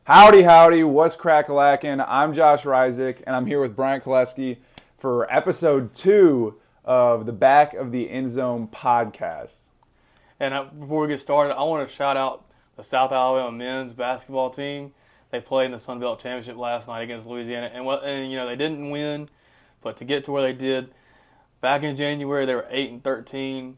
Howdy, howdy, what's crack-a-lackin'? I'm Josh Ryzik, and I'm here with Brian Koleski for episode 2 of the Back of the End Zone podcast. And before we get started, I want to shout out the South Alabama men's basketball team. They played in the Sun Belt Championship last night against Louisiana, and they didn't win, but to get to where they did, back in January they were 8-13,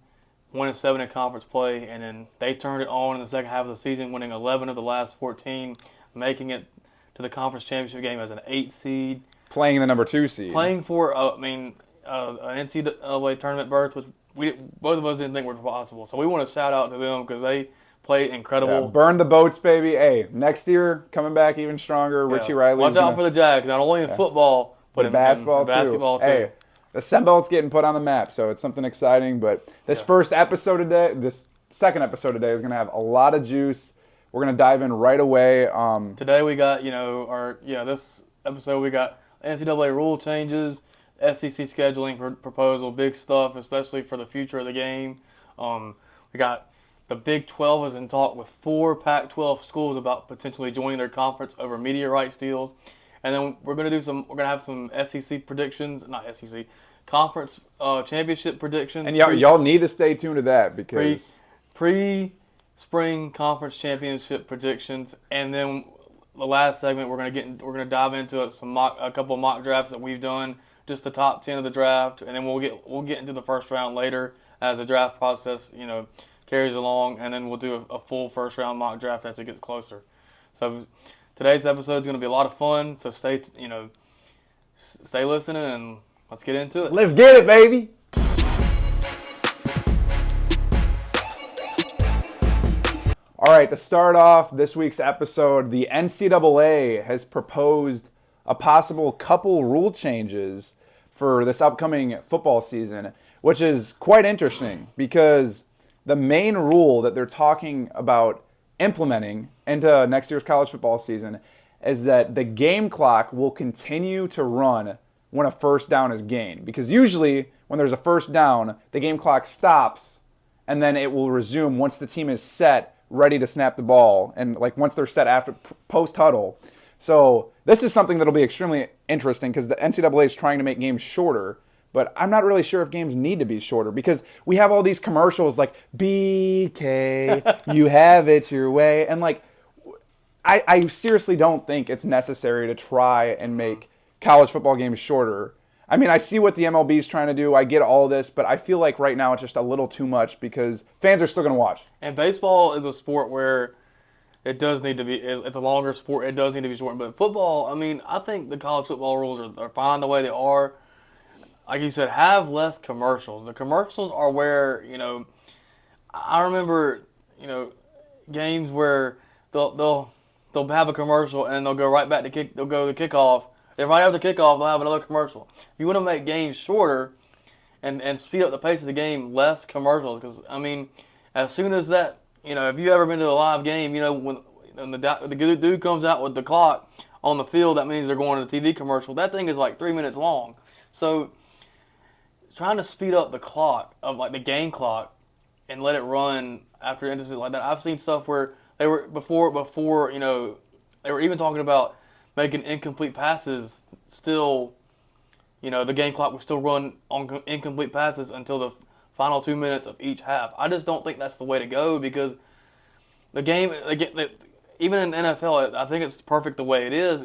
1-7 in conference play, and then they turned it on in the second half of the season, winning 11 of the last 14. Making it to the conference championship game as an 8 seed. Playing the number 2 seed. Playing for, an NCAA tournament berth, which both of us didn't think was possible. So we want to shout out to them because they played incredible. Yeah, burn the boats, baby. Hey, next year, coming back even stronger. Yeah. Richie Riley. Watch out for the Jags, not only in football, but in basketball too. Hey, the Sun Belt's getting put on the map, so it's something exciting. But this second episode today is going to have a lot of juice. We're going to dive in right away. Today we got, this episode we got NCAA rule changes, SEC scheduling proposal, big stuff, especially for the future of the game. We got the Big 12 is in talk with 4 Pac-12 schools about potentially joining their conference over media rights deals. And then we're going to have some SEC predictions, not SEC, conference championship predictions. And y'all need to stay tuned to that because Spring conference championship predictions, and then the last segment we're gonna dive into a couple of mock drafts that we've done, just the top 10 of the draft, and then we'll get into the first round later as the draft process carries along, and then we'll do a full first round mock draft as it gets closer. So today's episode is gonna be a lot of fun. So stay listening and let's get into it. Let's get it, baby. All right, to start off this week's episode, the NCAA has proposed a possible couple rule changes for this upcoming football season, which is quite interesting because the main rule that they're talking about implementing into next year's college football season is that the game clock will continue to run when a first down is gained. Because usually when there's a first down, the game clock stops and then it will resume once the team is set, ready to snap the ball, and once they're set after post-huddle. So this is something that'll be extremely interesting because the NCAA is trying to make games shorter, but I'm not really sure if games need to be shorter because we have all these commercials like, BK, you have it your way. And I seriously don't think it's necessary to try and make college football games shorter. I mean, I see what the MLB is trying to do. I get all this, but I feel like right now it's just a little too much because fans are still going to watch. And baseball is a sport where it does need to be, it's a longer sport. It does need to be shortened. But football, I think the college football rules are fine the way they are. Like you said, have less commercials. The commercials are where, I remember, games where they'll have a commercial and they'll go right back to they'll go to the kickoff. If right after the kickoff, they'll have another commercial. If you want to make games shorter and speed up the pace of the game, less commercials. Because, as soon as that, if you've ever been to a live game, when the dude comes out with the clock on the field, that means they're going to the TV commercial. That thing is 3 minutes long. So trying to speed up the clock, of the game clock, and let it run after instances like that. I've seen stuff where they were, before they were even talking about making incomplete passes still, the game clock will still run on incomplete passes until the final 2 minutes of each half. I just don't think that's the way to go because the game, even in the NFL, I think it's perfect the way it is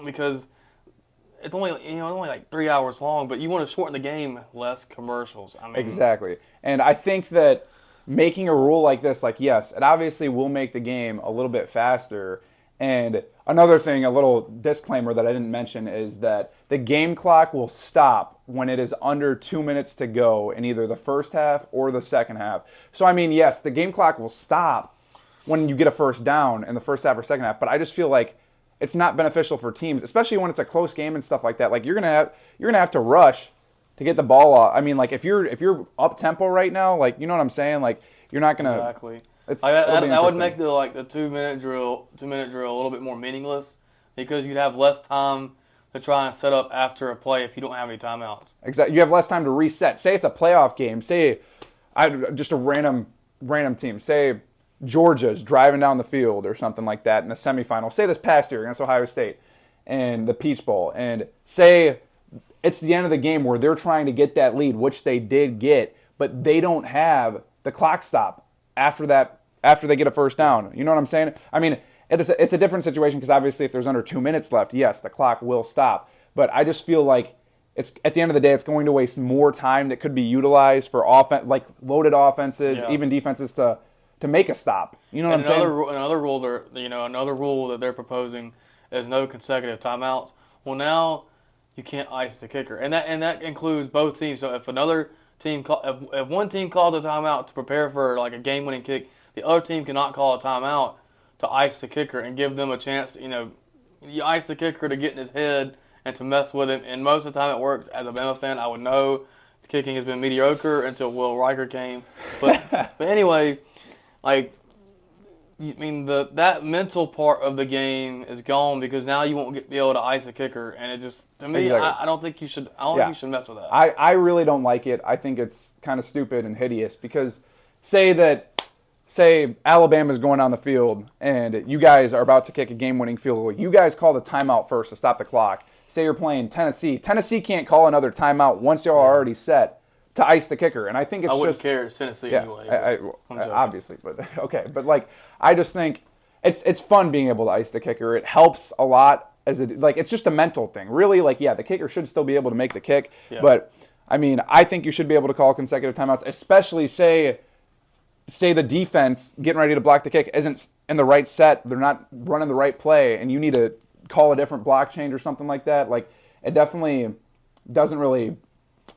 because it's only 3 hours long, but you want to shorten the game, less commercials. Exactly. And I think that making a rule like this, yes, it obviously will make the game a little bit faster. And another thing, a little disclaimer that I didn't mention is that the game clock will stop when it is under 2 minutes to go in either the first half or the second half. So, yes, the game clock will stop when you get a first down in the first half or second half, but I just feel like it's not beneficial for teams, especially when it's a close game and stuff like that. You're gonna have to rush to get the ball off. If you're up tempo right now, you know what I'm saying? You're not gonna exactly. That would make the 2 minute drill a little bit more meaningless because you'd have less time to try and set up after a play if you don't have any timeouts. Exactly. You have less time to reset. Say it's a playoff game. Say just a random team. Say Georgia's driving down the field or something like that in the semifinal, say this past year against Ohio State and the Peach Bowl, and say it's the end of the game where they're trying to get that lead, which they did get, but they don't have the clock stop after they get a first down. You know what I'm saying? I mean, it's a different situation because obviously if there's under 2 minutes left, yes, the clock will stop. But I just feel like it's at the end of the day, it's going to waste more time that could be utilized for like loaded offenses, even defenses to make a stop. You know what I'm saying? Another rule that they're proposing is no consecutive timeouts. Well, now you can't ice the kicker, and that includes both teams. So if if one team calls a timeout to prepare for like a game-winning kick, the other team cannot call a timeout to ice the kicker and give them a chance. You ice the kicker to get in his head and to mess with him, and most of the time it works. As a Bama fan, I would know the kicking has been mediocre until Will Riker came. But anyway, like, I mean, that mental part of the game is gone because now you won't be able to ice a kicker, and it just, to me, exactly. I don't think you should. I don't think you should mess with that. I really don't like it. I think it's kind of stupid and hideous because say Alabama's going on the field and you guys are about to kick a game-winning field goal. You guys call the timeout first to stop the clock. Say you're playing Tennessee. Tennessee can't call another timeout once y'all are already set to ice the kicker. And I think it's I wouldn't care. It's Tennessee anyway. Obviously, but okay. But like, I just think it's fun being able to ice the kicker. It helps a lot it's just a mental thing. Really, the kicker should still be able to make the kick. Yeah. But I mean, I think you should be able to call consecutive timeouts, especially say the defense getting ready to block the kick isn't in the right set. They're not running the right play, and you need to call a different block change or something like that. Like, it definitely doesn't really,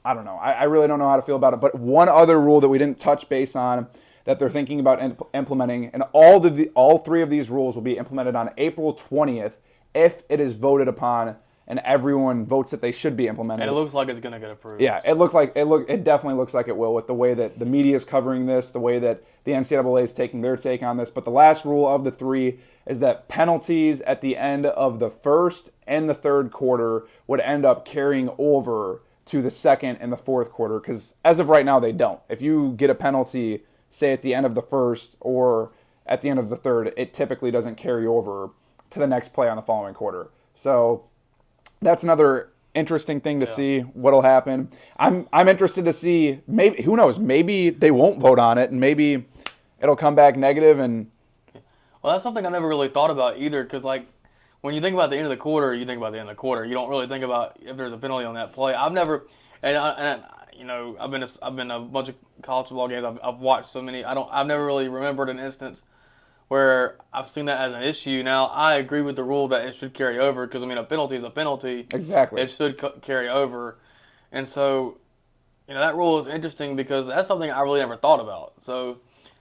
I don't know. I really don't know how to feel about it. But one other rule that we didn't touch base on that they're thinking about implementing, and all three of these rules will be implemented on April 20th if it is voted upon and everyone votes that they should be implemented. And it looks like it's going to get approved. Yeah, it definitely looks like it will with the way that the media is covering this, the way that the NCAA is taking their take on this. But the last rule of the three is that penalties at the end of the first and the third quarter would end up carrying over to the second and the fourth quarter because as of right now they don't. If you get a penalty, say at the end of the first or at the end of the third, it typically doesn't carry over to the next play on the following quarter. So that's another interesting thing to see what'll happen. I'm interested to see, maybe, who knows, maybe they won't vote on it and maybe it'll come back negative. And well, that's something I never really thought about either because, like, when you think about the end of the quarter, you think about the end of the quarter. You don't really think about if there's a penalty on that play. I've never, I've been a bunch of college football games. I've watched so many. I've never really remembered an instance where I've seen that as an issue. Now, I agree with the rule that it should carry over because, I mean, a penalty is a penalty. Exactly. It should carry over. And so, that rule is interesting because that's something I really never thought about. So,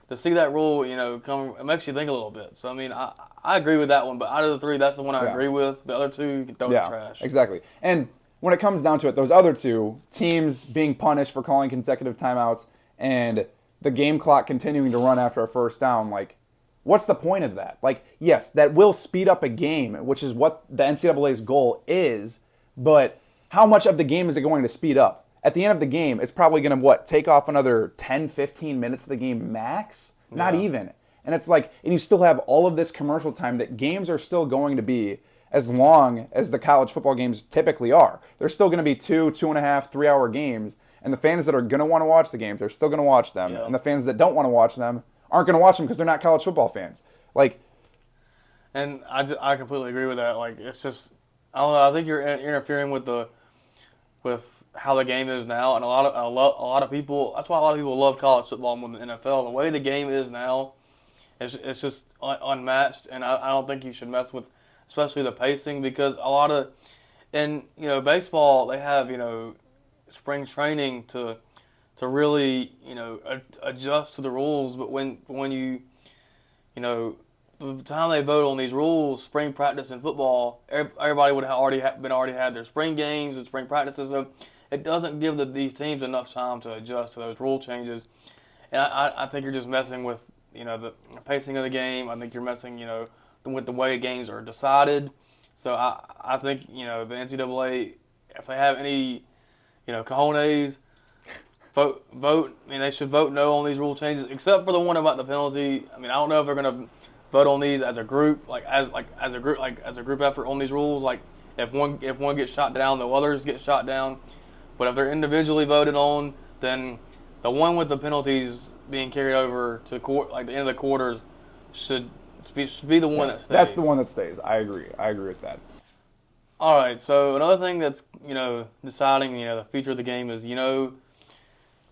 to see that rule, it makes you think a little bit. So, I mean, I agree with that one. But out of the three, that's the one I agree with. The other two, you can throw in the trash. Exactly. And when it comes down to it, those other two, teams being punished for calling consecutive timeouts and the game clock continuing to run after a first down, like, what's the point of that? Like, yes, that will speed up a game, which is what the NCAA's goal is, but how much of the game is it going to speed up? At the end of the game, it's probably going to, take off another 10, 15 minutes of the game max? Not even. And it's like, and you still have all of this commercial time that games are still going to be as long as the college football games typically are. They're still going to be 2.5, 3 hour games, and the fans that are going to want to watch the games are still going to watch them, and the fans that don't want to watch them aren't going to watch them because they're not college football fans. And I completely agree with that. Like, it's just, I don't know. I think you're interfering with how the game is now, and a lot of people. That's why a lot of people love college football more than the NFL. The way the game is now, it's just unmatched, and I don't think you should mess with, especially the pacing, because baseball they have spring training to really, adjust to the rules. But when you the time they vote on these rules, spring practice in football, everybody would have already had their spring games and spring practices. So it doesn't give these teams enough time to adjust to those rule changes. And I think you're just messing with, the pacing of the game. I think you're messing, with the way games are decided. So I think, the NCAA, if they have any, cojones, vote. I mean, they should vote no on these rule changes, except for the one about the penalty. I mean, I don't know if they're going to vote on these as a group, as a group effort on these rules. Like if one gets shot down, the others get shot down. But if they're individually voted on, then the one with the penalties being carried over to court, like the end of the quarters, should be the one that stays. That's the one that stays. I agree with that. All right. So another thing that's deciding the future of the game is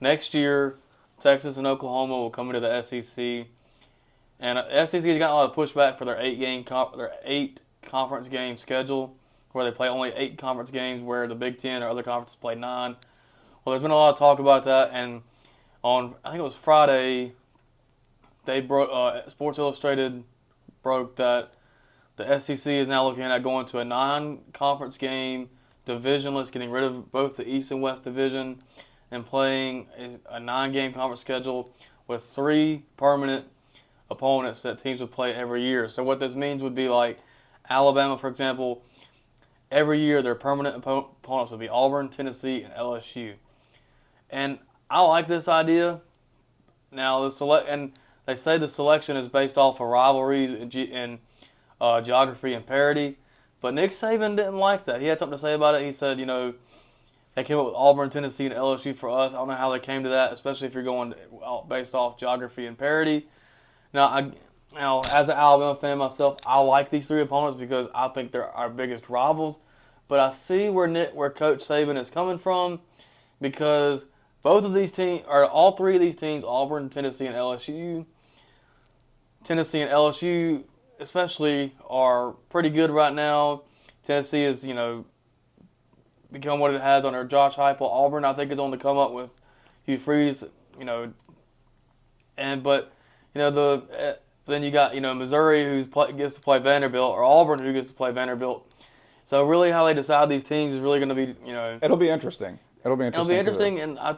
next year Texas and Oklahoma will come into the SEC, and the SEC has got a lot of pushback for their 8 conference game schedule, where they play only 8 conference games, where the Big Ten or other conferences play 9. Well, there's been a lot of talk about that, and on I think it was Friday, they broke. Sports Illustrated broke that the SEC is now looking at going to a 9-conference game divisionless, getting rid of both the East and West division, and playing a 9-game conference schedule with 3 permanent opponents that teams would play every year. So what this means would be like Alabama, for example. Every year, their permanent opponents would be Auburn, Tennessee, and LSU. And I like this idea. Now, and they say the selection is based off of rivalries and geography and parity. But Nick Saban didn't like that. He had something to say about it. He said, they came up with Auburn, Tennessee, and LSU for us. I don't know how they came to that, especially if you're going based off geography and parity. Now, as an Alabama fan myself, I like these 3 opponents because I think they're our biggest rivals. But I see where Coach Saban is coming from, because both of these teams, or all 3 of these teams, Auburn, Tennessee, and LSU, especially, are pretty good right now. Tennessee is, become what it has under Josh Heupel. Auburn, I think, is on the come up with Hugh Freeze, then you got, Missouri, who gets to play Vanderbilt, or Auburn, who gets to play Vanderbilt. So really, how they decide these teams is really going to be, It'll be interesting. It'll be interesting, and I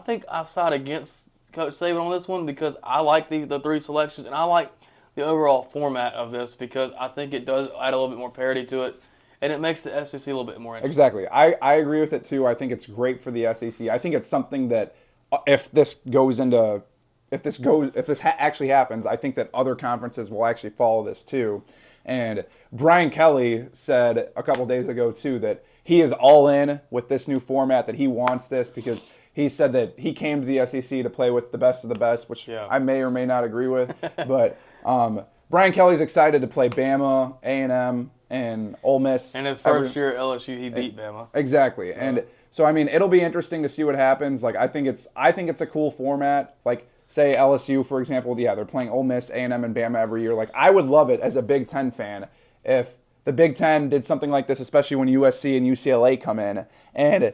think I side against Coach Saban on this one, because I like the 3 selections, and I like the overall format of this, because I think it does add a little bit more parity to it, and it makes the SEC a little bit more interesting. Exactly. I agree with it too. I think it's great for the SEC. I think it's something that if this actually happens, I think that other conferences will actually follow this too. And Brian Kelly said a couple days ago too that he is all in with this new format, that he wants this, because he said that he came to the SEC to play with the best of the best, which I may or may not agree with. But Brian Kelly's excited to play Bama, A&M, and Ole Miss. And his first year at LSU, he beat Bama. Exactly. And so, I mean, it'll be interesting to see what happens. Like, I think it's a cool format. Like, say LSU, for example, they're playing Ole Miss, A&M, and Bama every year. Like, I would love it as a Big Ten fan if the Big Ten did something like this, especially when USC and UCLA come in, and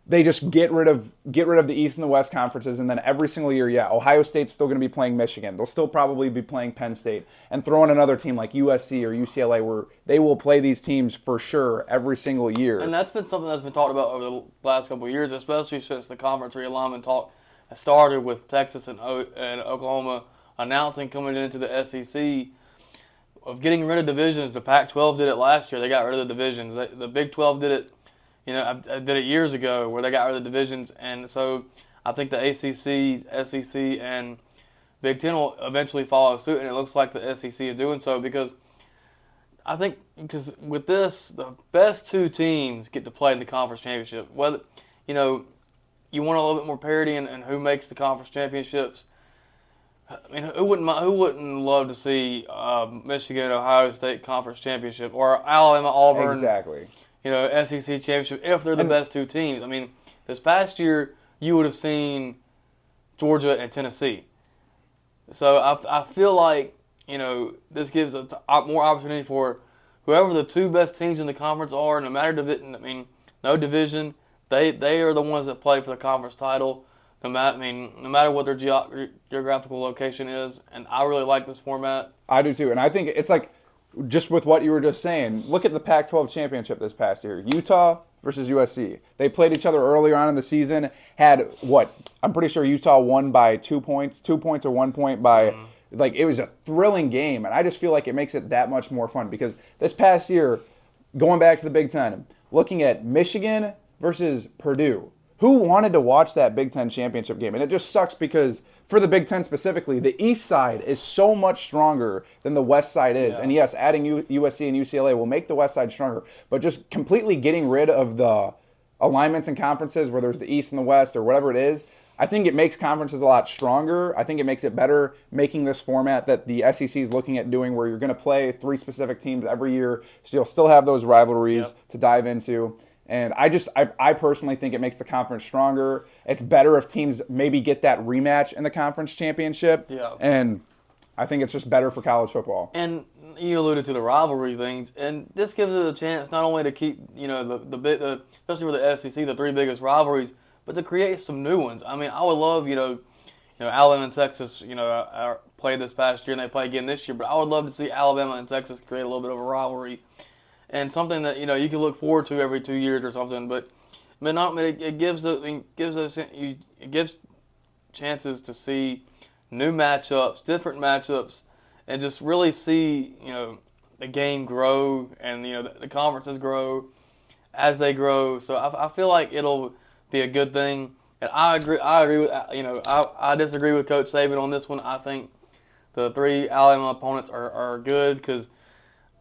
they just get rid of the East and the West conferences, and then every single year, Ohio State's still going to be playing Michigan. They'll still probably be playing Penn State, and throw in another team like USC or UCLA, where they will play these teams for sure every single year. And that's been something that's been talked about over the last couple of years, especially since the conference realignment talk started with Texas and Oklahoma announcing coming into the SEC of getting rid of divisions. The Pac-12 did it last year. They got rid of the divisions. The Big 12 did it. I did it years ago, where they got rid of the divisions, and so I think the ACC, SEC, and Big Ten will eventually follow suit, and it looks like the SEC is doing so, because with this, the best 2 teams get to play in the conference championship. Whether you want a little bit more parity in who makes the conference championships. I mean, who wouldn't love to see Michigan, Ohio State conference championship, or Alabama, Auburn, exactly. SEC championship, if they're the best 2 teams. I mean, this past year you would have seen Georgia and Tennessee. So I feel like this gives more opportunity for whoever the 2 best teams in the conference are, no matter division. I mean, no division. They are the ones that play for the conference title, no matter what their geographical location is. And I really like this format. I do too, and I think it's like, just with what you were just saying, look at the Pac-12 championship this past year. Utah versus USC. They played each other earlier on in the season. I'm pretty sure Utah won by 2 points. 2 points or 1 point by, it was a thrilling game. And I just feel like it makes it that much more fun, because this past year, going back to the Big Ten, looking at Michigan versus Purdue, who wanted to watch that Big Ten championship game? And it just sucks because for the Big Ten specifically, the East side is so much stronger than the West side is. Yeah. And yes, adding USC and UCLA will make the West side stronger. But just completely getting rid of the alignments and conferences where there's the East and the West or whatever it is, I think it makes conferences a lot stronger. I think it makes it better making this format that the SEC is looking at doing where you're going to play 3 specific teams every year. So you'll still have those rivalries to dive into. And I personally think it makes the conference stronger. It's better if teams maybe get that rematch in the conference championship. Yeah. And I think it's just better for college football. And you alluded to the rivalry things, and this gives it a chance not only to keep, the especially for the SEC, the 3 biggest rivalries, but to create some new ones. I mean, I would love, Alabama and Texas, played this past year and they play again this year, but I would love to see Alabama and Texas create a little bit of a rivalry. And something that you can look forward to every 2 years or something, but it gives chances to see new matchups, different matchups, and just really see the game grow and the conferences grow as they grow. So I feel like it'll be a good thing. And I agree with I disagree with Coach Saban on this one. I think the 3 Alabama opponents are good because.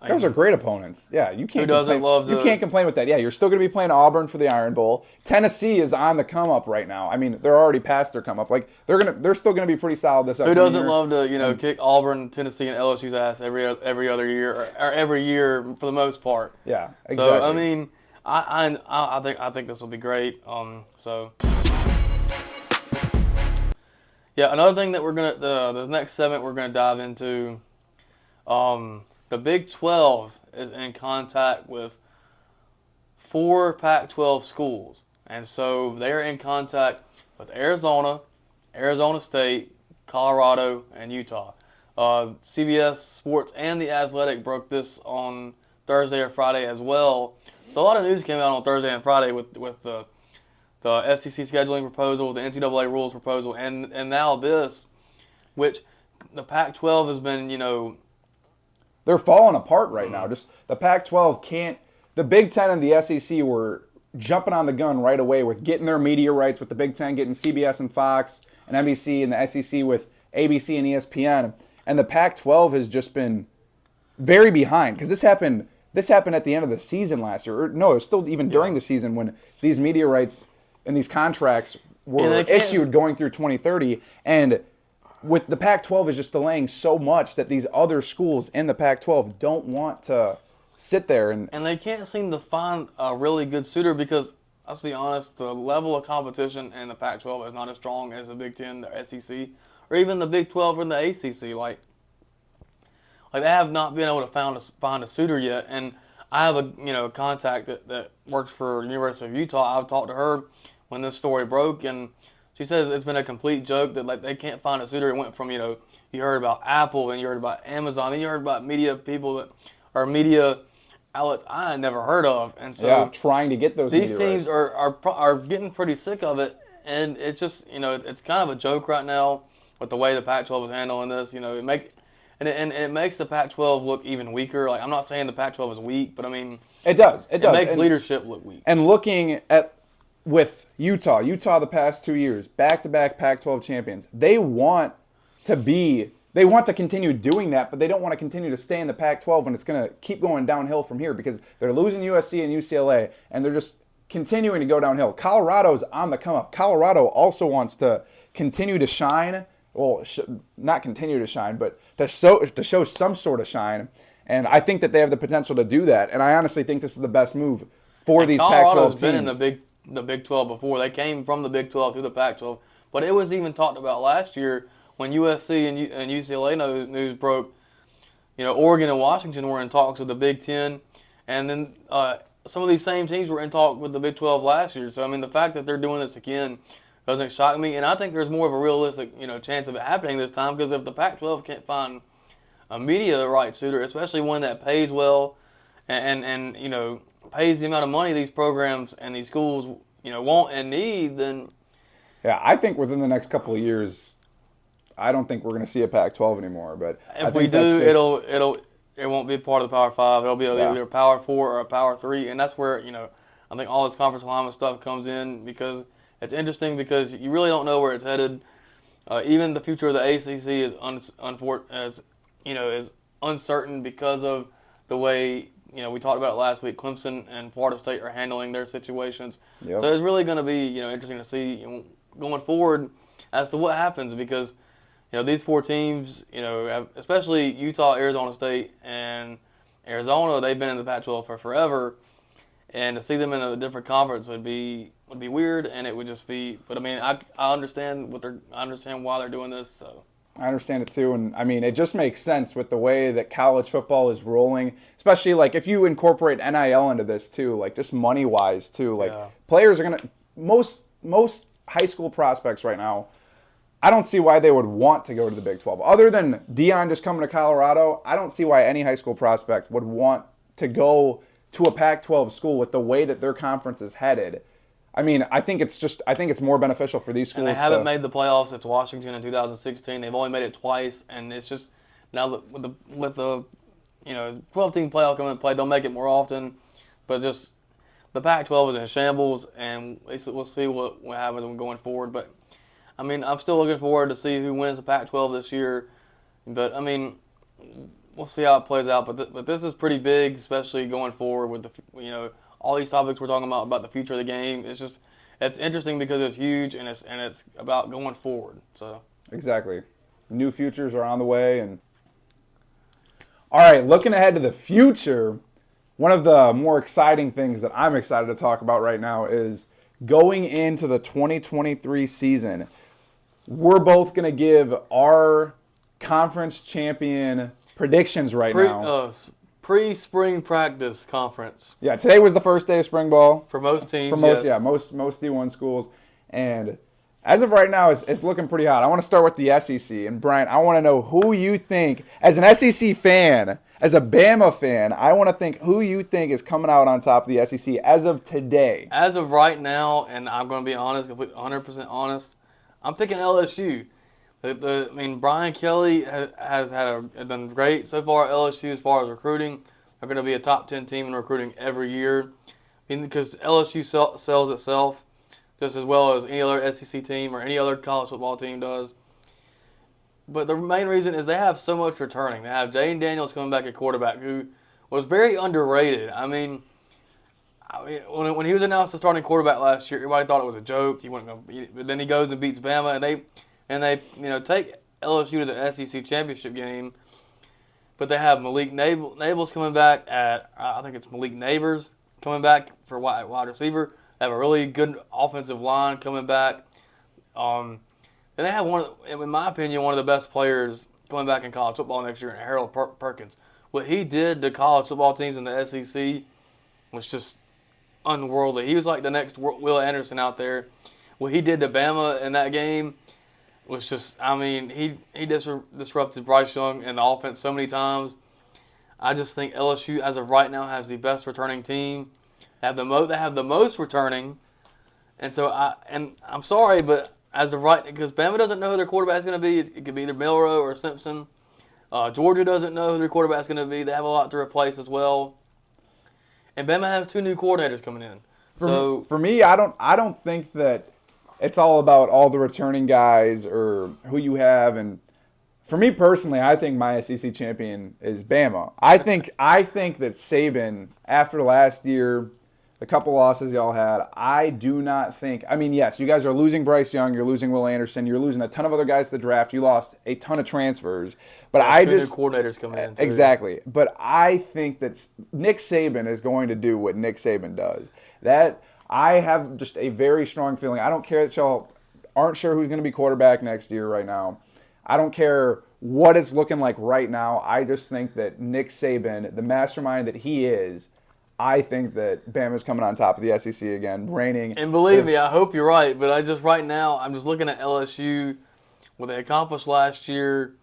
Those are great opponents. Yeah, you can't. You can't complain with that. Yeah, you're still going to be playing Auburn for the Iron Bowl. Tennessee is on the come up right now. I mean, they're already past their come up. Like they're still going to be pretty solid this upcoming year. Who doesn't love to kick Auburn, Tennessee, and LSU's ass every other year or every year for the most part? Yeah, exactly. So I mean, I think this will be great. Yeah, another thing that we're gonna the next segment we're gonna dive into. The Big 12 is in contact with 4 Pac-12 schools. And so they're in contact with Arizona, Arizona State, Colorado, and Utah. CBS Sports and The Athletic broke this on Thursday or Friday as well. So a lot of news came out on Thursday and Friday with the SEC scheduling proposal, the NCAA rules proposal, and now this, which the Pac-12 has been, they're falling apart right now. Just the Pac-12 can't. The Big Ten and the SEC were jumping on the gun right away with getting their media rights, with the Big Ten getting CBS and Fox and NBC, and the SEC with ABC and ESPN. And the Pac-12 has just been very behind because this happened at the end of the season last year. Or, no, it was still even during the season when these media rights and these contracts were issued going through 2030. And with the Pac-12 is just delaying so much that these other schools in the Pac-12 don't want to sit there. And they can't seem to find a really good suitor because, let's be honest, the level of competition in the Pac-12 is not as strong as the Big Ten, the SEC, or even the Big 12 and the ACC. Like they have not been able to find a suitor yet. And I have a contact that works for the University of Utah. I've talked to her when this story broke, and she says it's been a complete joke that they can't find a suitor. It went from, you heard about Apple, and you heard about Amazon, then you heard about media people that are media outlets I had never heard of. And so trying to get those these teams are getting pretty sick of it, and it's just, it's kind of a joke right now with the way the Pac-12 is handling this. It makes the Pac-12 look even weaker. Like, I'm not saying the Pac-12 is weak, but I mean, it does. It makes leadership look weak. And looking at with Utah the past 2 years, back-to-back Pac-12 champions, they want to continue doing that, but they don't want to continue to stay in the Pac-12 when it's going to keep going downhill from here because they're losing USC and UCLA, and they're just continuing to go downhill. Colorado's on the come up. Colorado also wants to continue to shine. Well, not continue to shine, but to show some sort of shine. And I think that they have the potential to do that. And I honestly think this is the best move for these Pac-12 teams. Colorado's been in the Big 12 before. They came from the Big 12 to the Pac-12. But it was even talked about last year when USC and UCLA news broke. Oregon and Washington were in talks with the Big 10. And then some of these same teams were in talk with the Big 12 last year. So, I mean, the fact that they're doing this again doesn't shock me. And I think there's more of a realistic chance of it happening this time because if the Pac-12 can't find a media rights suitor, especially one that pays well and pays the amount of money these programs and these schools want and need, then I think within the next couple of years, I don't think we're going to see a Pac-12 anymore. But if we do, it won't be part of the Power 5. It'll be either a Power 4 or a Power 3, and that's where I think all this conference alignment stuff comes in because It's interesting because you really don't know where it's headed. Even the future of the ACC is is uncertain because of the way we talked about it last week. Clemson and Florida State are handling their situations. Yep. So it's really going to be interesting to see going forward as to what happens because these four teams especially Utah, Arizona State, and Arizona, they've been in the Pac-12 for forever, and to see them in a different conference would be weird, and it would just be. But I mean, I understand I understand why they're doing this. So I understand it too, and I mean, it just makes sense with the way that college football is rolling, especially like if you incorporate NIL into this too, like just money wise too. Like players are gonna most high school prospects right now. I don't see why they would want to go to the Big 12. Other than Dion just coming to Colorado, I don't see why any high school prospect would want to go to a Pac-12 school with the way that their conference is headed. I mean, I think it's more beneficial for these schools. And they haven't made the playoffs since Washington in 2016. They've only made it twice, and it's just now that with the 12-team playoff coming into play, they'll make it more often. But just the Pac-12 is in shambles, and we'll see what happens going forward. But I mean, I'm still looking forward to see who wins the Pac-12 this year. But I mean, we'll see how it plays out. But this is pretty big, especially going forward with all these topics we're talking about the future of the game. It's interesting because it's huge and it's about going forward. So exactly, new futures are on the way. And all right, looking ahead to the future, one of the more exciting things that I'm excited to talk about right now is going into the 2023 season. We're both going to give our conference champion predictions now. Pre-spring practice conference. Yeah, today was the first day of spring ball. For most teams, most D1 schools. And as of right now, it's looking pretty hot. I want to start with the SEC. And Brian, I want to know who you think, as an SEC fan, as a Bama fan, I want to think who you think is coming out on top of the SEC as of today. As of right now, and I'm going to be honest, 100% honest, I'm picking LSU. I mean, Brian Kelly has done great so far at LSU as far as recruiting. They're going to be a top 10 team in recruiting every year. I mean, because LSU sells itself just as well as any other SEC team or any other college football team does. But the main reason is they have so much returning. They have Jayden Daniels coming back at quarterback, who was very underrated. I mean, when he was announced as starting quarterback last year, everybody thought it was a joke. But then he goes and beats Bama, and they take LSU to the SEC championship game. But they have Malik Nabels coming back I think it's Malik Neighbors coming back for wide receiver. They have a really good offensive line coming back. And they have in my opinion, one of the best players coming back in college football next year, Harold Perkins. What he did to college football teams in the SEC was just unworldly. He was like the next Will Anderson out there. What he did to Bama in that game was just, I mean, he disrupted Bryce Young and the offense so many times. I just think LSU, as of right now, has the best returning team. They have the most returning, and so I'm sorry, but as of right, because Bama doesn't know who their quarterback is going to be. It could be either Milroe or Simpson. Georgia doesn't know who their quarterback is going to be. They have a lot to replace as well. And Bama has 2 new coordinators coming in. For me, I don't think that it's all about all the returning guys or who you have. And for me personally, I think my SEC champion is Bama. I think that Saban, after last year, the couple losses y'all had, I do not think. I mean, yes, you guys are losing Bryce Young, you're losing Will Anderson, you're losing a ton of other guys to the draft. You lost a ton of transfers, but There's 2 new coordinators coming in too. Exactly. But I think that Nick Saban is going to do what Nick Saban does. That I have just a very strong feeling. I don't care that y'all aren't sure who's going to be quarterback next year right now. I don't care what it's looking like right now. I just think that Nick Saban, the mastermind that he is, I think that Bama's coming on top of the SEC again, reigning. And believe me, I hope you're right. But right now, I'm just looking at LSU, what they accomplished last year.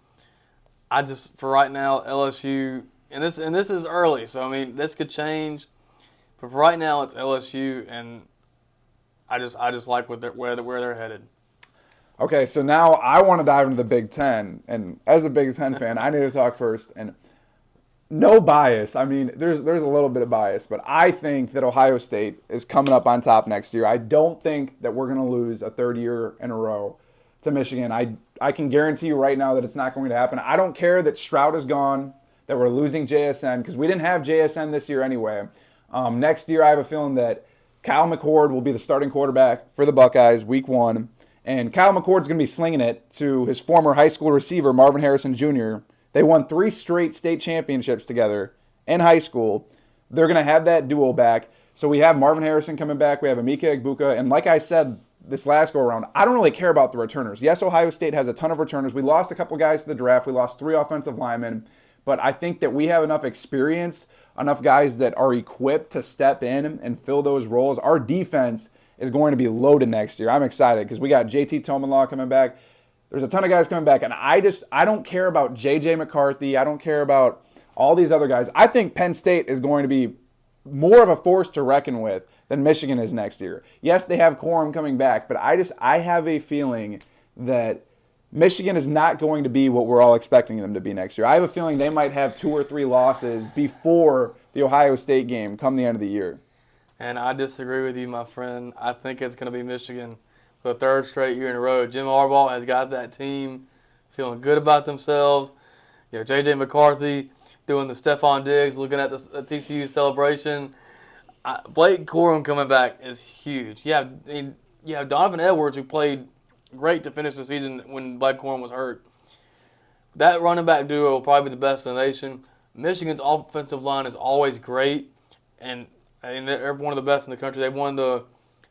For right now, LSU, and this is early, so I mean this could change. But for right now, it's LSU, and I just like where they're headed. Okay, so now I want to dive into the Big Ten, and as a Big Ten fan, I need to talk first. And no bias. I mean, there's a little bit of bias, but I think that Ohio State is coming up on top next year. I don't think that we're going to lose a third year in a row to Michigan. I can guarantee you right now that it's not going to happen. I don't care that Stroud is gone, that we're losing JSN, because we didn't have JSN this year anyway. Next year, I have a feeling that Kyle McCord will be the starting quarterback for the Buckeyes week 1. And Kyle McCord's going to be slinging it to his former high school receiver, Marvin Harrison Jr. They won 3 straight state championships together in high school. They're going to have that duo back. So we have Marvin Harrison coming back. We have Emeka Egbuka. And like I said this last go around, I don't really care about the returners. Yes, Ohio State has a ton of returners. We lost a couple guys to the draft. We lost 3 offensive linemen. But I think that we have enough experience, enough guys that are equipped to step in and fill those roles. Our defense is going to be loaded next year. I'm excited because we got JT Tomanlaw coming back. There's a ton of guys coming back, and I don't care about J.J. McCarthy. I don't care about all these other guys. I think Penn State is going to be more of a force to reckon with than Michigan is next year. Yes, they have Corum coming back, but I have a feeling that Michigan is not going to be what we're all expecting them to be next year. I have a feeling they might have 2 or 3 losses before the Ohio State game come the end of the year. And I disagree with you, my friend. I think it's going to be Michigan for the 3rd straight year in a row. Jim Harbaugh has got that team feeling good about themselves. You know, J.J. McCarthy doing the Stephon Diggs, looking at the TCU celebration. Blake Corum coming back is huge. You have Donovan Edwards, who played great to finish the season when Blake Corum was hurt. That running back duo will probably be the best in the nation. Michigan's offensive line is always great, and they're one of the best in the country. They won the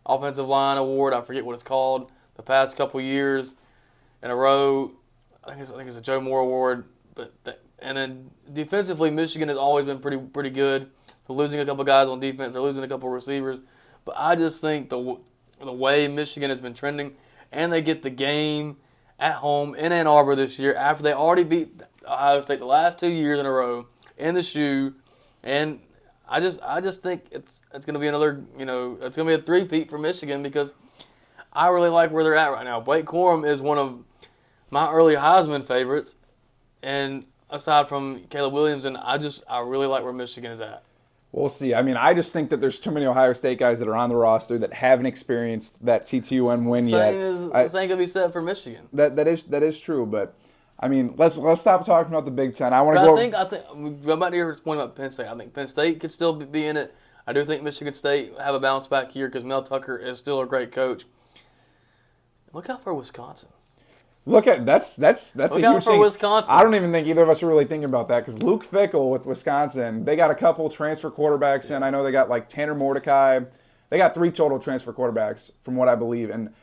Offensive Line Award, I forget what it's called, the past couple years in a row. I think it's a Joe Moore Award. And then defensively, Michigan has always been pretty good. They're losing a couple guys on defense. They're losing a couple receivers. But I just think the way Michigan has been trending, and they get the game at home in Ann Arbor this year after they already beat Ohio State the last 2 years in a row in the shoe, and I just think it's going to be another, it's going to be a three-peat for Michigan because I really like where they're at right now. Blake Corum is one of my early Heisman favorites, and aside from Caleb Williams, and I really like where Michigan is at. We'll see. I mean, I just think that there's too many Ohio State guys that are on the roster that haven't experienced that TTUM win yet. The same could be said for Michigan. That is true, but I mean, let's stop talking about the Big Ten. I want to go. I think go back to your point about Penn State. I think Penn State could still be in it. I do think Michigan State have a bounce back here because Mel Tucker is still a great coach. Look out for Wisconsin. Look that's a huge thing. Wisconsin. I don't even think either of us are really thinking about that because Luke Fickell with Wisconsin, they got a couple transfer quarterbacks in. I know they got like Tanner Mordecai. They got 3 total transfer quarterbacks from what I believe, and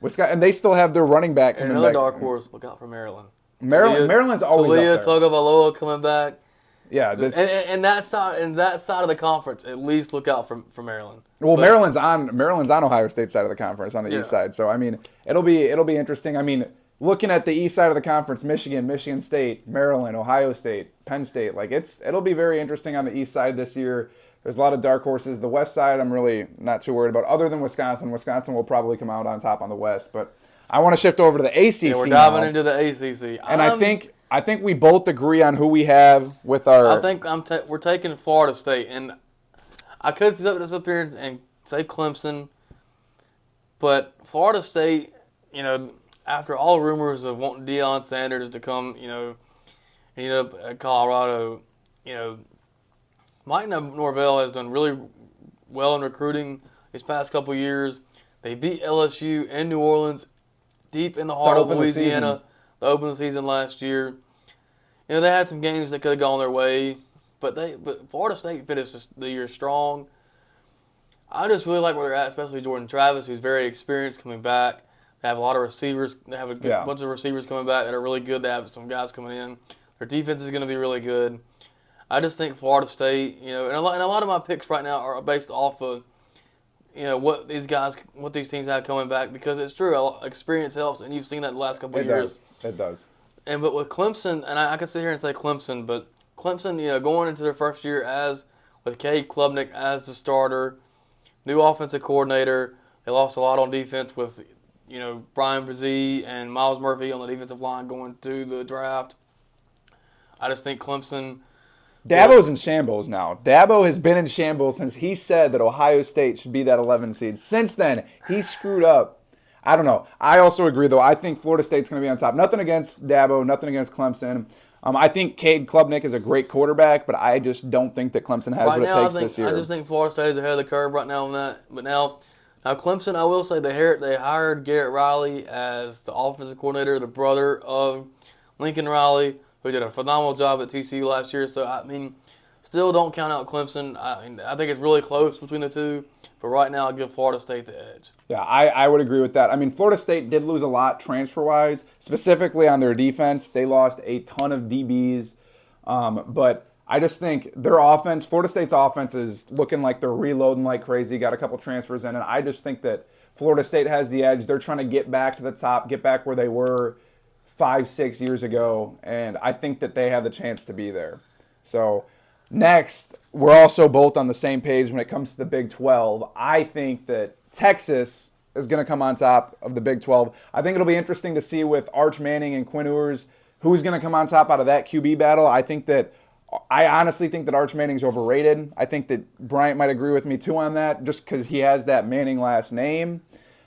Wisconsin, and they still have their running back coming another back. Dark horse. Look out for Maryland. Maryland's always Talia up there. Tagovailoa coming back. Yeah, and that side of the conference, at least look out for Maryland. Well, Maryland's on Ohio State side of the conference on the east side. So I mean, it'll be interesting. I mean, looking at the east side of the conference, Michigan State, Maryland, Ohio State, Penn State, like it'll be very interesting on the east side this year. There's a lot of dark horses. The west side, I'm really not too worried about. Other than Wisconsin, Wisconsin will probably come out on top on the west. But I want to shift over to the ACC. Yeah, we're diving into the ACC, and I think we both agree on who we have with our. I think we're taking Florida State, and I could sit this up here and say Clemson, but Florida State, after all rumors of wanting Deion Sanders to come, at Colorado, Mike Norvell has done really well in recruiting these past couple years. They beat LSU in New Orleans, deep in the heart of Louisiana. The open season last year. They had some games that could have gone their way, but Florida State finished the year strong. I just really like where they're at, especially Jordan Travis, who's very experienced coming back. They have a lot of receivers. They have a bunch of receivers coming back that are really good. They have some guys coming in. Their defense is going to be really good. I just think Florida State, and a lot of my picks right now are based off of, what these teams have coming back, because it's true. Experience helps, and you've seen that the last couple of years. It does. But with Clemson, and I could sit here and say Clemson, but Clemson, going into their first year with Cade Klubnik as the starter, new offensive coordinator. They lost a lot on defense with, Brian Brzee and Miles Murphy on the defensive line going to the draft. I just think Clemson. Dabo's in shambles now. Dabo has been in shambles since he said that Ohio State should be that 11 seed. Since then, he screwed up. I don't know. I also agree, though. I think Florida State's going to be on top. Nothing against Dabo, nothing against Clemson. I think Cade Klubnik is a great quarterback, but I just don't think that Clemson has what it takes this year. I just think Florida State is ahead of the curve right now on that. But now Clemson, I will say they hired Garrett Riley as the offensive coordinator, the brother of Lincoln Riley, who did a phenomenal job at TCU last year. So, I mean, still don't count out Clemson. I think it's really close between the two. But right now, I'll give Florida State the edge. Yeah, I would agree with that. I mean, Florida State did lose a lot transfer-wise, specifically on their defense. They lost a ton of DBs. But I just think their offense, Florida State's offense, is looking like they're reloading like crazy. Got a couple transfers in. And I just think that Florida State has the edge. They're trying to get back to the top, get back where they were 5-6 years ago. And I think that they have the chance to be there. So next, we're also both on the same page when it comes to the Big 12. I think that Texas is going to come on top of the Big 12. I think it'll be interesting to see with Arch Manning and Quinn Ewers who's going to come on top out of that QB battle. I honestly think that Arch Manning's overrated. I think that Bryant might agree with me too on that, just because he has that Manning last name.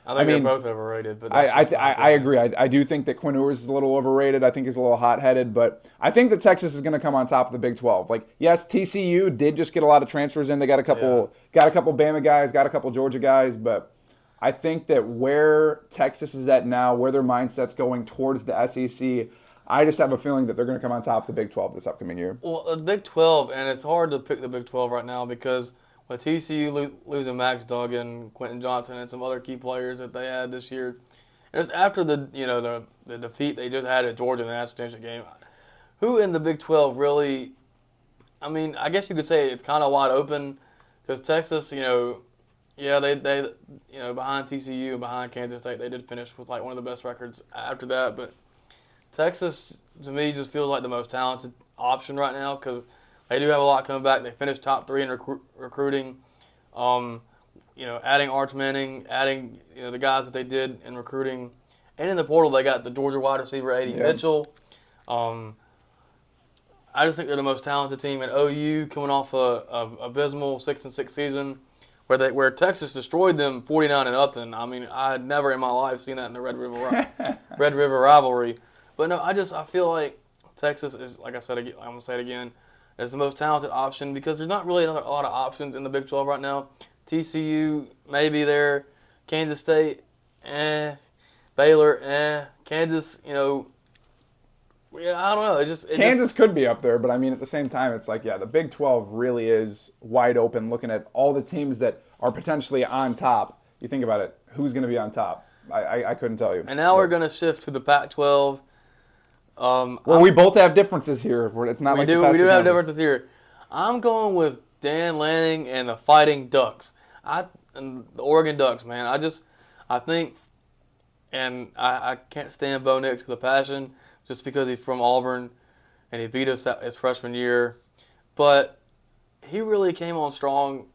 I think they're both overrated. But I agree. I do think that Quinn Ewers is a little overrated. I think he's a little hot-headed. But I think that Texas is going to come on top of the Big 12. Like, yes, TCU did just get a lot of transfers in. They got a couple Bama guys, got a couple Georgia guys. But I think that where Texas is at now, where their mindset's going towards the SEC, I just have a feeling that they're going to come on top of the Big 12 this upcoming year. Well, the Big 12, and it's hard to pick the Big 12 right now because with TCU losing Max Duggan, Quentin Johnson, and some other key players that they had this year, and it's after the defeat they just had at Georgia in the national championship game. Who in the Big 12 really? I mean, I guess you could say it's kind of wide open because Texas, they behind TCU and behind Kansas State, they did finish with like one of the best records after that. But Texas, to me, just feels like the most talented option right now because they do have a lot coming back. They finished top 3 in recruiting. Adding Arch Manning, adding the guys that they did in recruiting, and in the portal they got the Georgia wide receiver A.D. Mitchell. I just think they're the most talented team. And OU coming off a abysmal 6-6 season, where Texas destroyed them 49-0. I mean, I had never in my life seen that in the Red River rivalry. But no, I feel like Texas is, like I said, I'm gonna say it again, is the most talented option because there's not really a lot of options in the Big 12 right now. TCU maybe there, Kansas State, Baylor, Kansas, I don't know. Kansas could be up there, but I mean, at the same time, it's like, the Big 12 really is wide open. Looking at all the teams that are potentially on top, you think about it, who's going to be on top? I couldn't tell you. And now we're going to shift to the Pac-12. We both have differences here. It's not we do have differences here. I'm going with Dan Lanning and the Fighting Ducks. And the Oregon Ducks, man. I think, and I can't stand Bo Nix with a passion just because he's from Auburn and he beat us his freshman year. But he really came on strong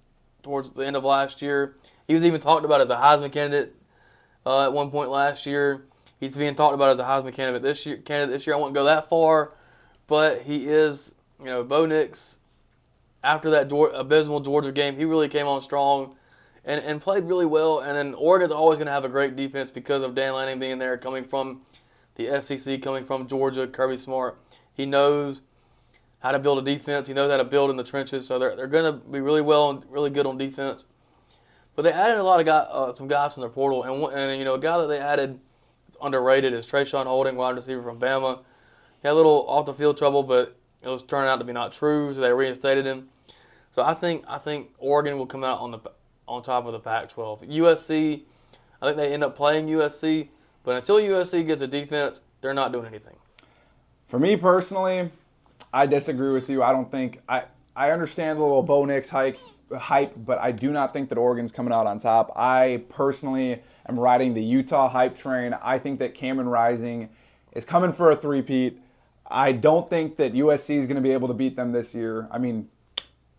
towards the end of last year. He was even talked about as a Heisman candidate at one point last year. He's being talked about as a Heisman candidate this year. I won't go that far, but he is. Bo Nix, after that abysmal Georgia game, he really came on strong and played really well. And then Oregon's always going to have a great defense because of Dan Lanning being there, coming from the SEC, coming from Georgia. Kirby Smart, he knows how to build a defense. He knows how to build in the trenches. So they're going to be really good on defense. But they added a lot of some guys from their portal, and a guy that they added underrated is Trayshawn Holding, wide receiver from Bama. He had a little off the field trouble, but it was turning out to be not true, so they reinstated him. So I think Oregon will come out on top of the Pac-12. USC, I think they end up playing USC, but until USC gets a defense, they're not doing anything. For me personally, I disagree with you. I don't think I understand the little Bo Nix hype, but I do not think that Oregon's coming out on top. I personally am riding the Utah hype train. I think that Cameron Rising is coming for a three-peat. I don't think that USC is going to be able to beat them this year. I mean,